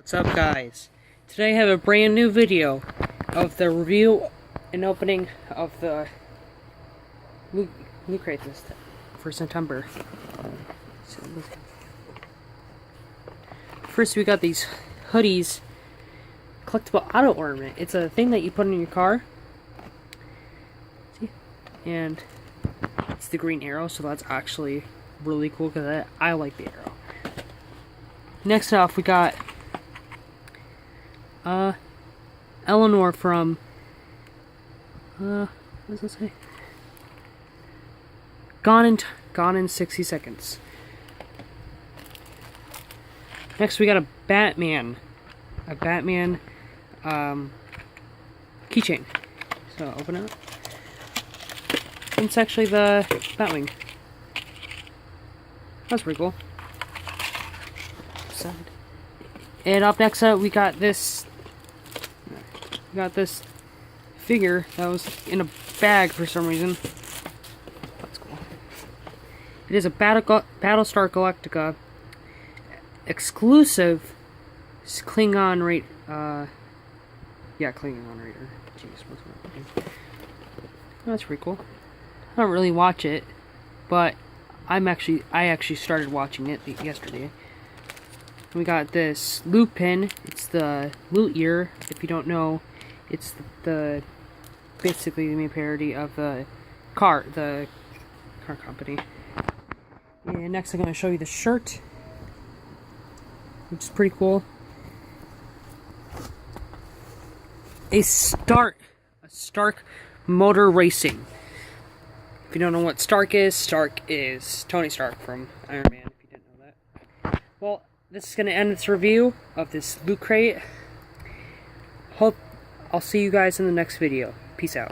What's up, guys? Today I have a brand new video of the review and opening of the loot crate for September. First, we got these hoodies, collectible auto ornament. It's a thing that you put in your car. See? And it's the green arrow, so that's actually really cool because I like the arrow. Next off, we got Eleanor from, what does it say? Gone in 60 seconds. Next we got a Batman keychain. So open it up. It's actually the Batwing. That's pretty cool. And up next we got this figure that was in a bag for some reason. That's cool. It is a Battlestar Galactica exclusive Klingon Raider. Klingon Raider. Jeez, what's my name? That's pretty cool. I don't really watch it, but I actually started watching it yesterday. We got this loot pin. It's the loot ear. If you don't know, it's basically the main parody of the car company. And next I'm going to show you the shirt, which is pretty cool. A Stark Motor Racing. If you don't know what Stark is Tony Stark from Iron Man, if you didn't know that. Well, this is going to end this review of this loot crate. I'll see you guys in the next video. Peace out.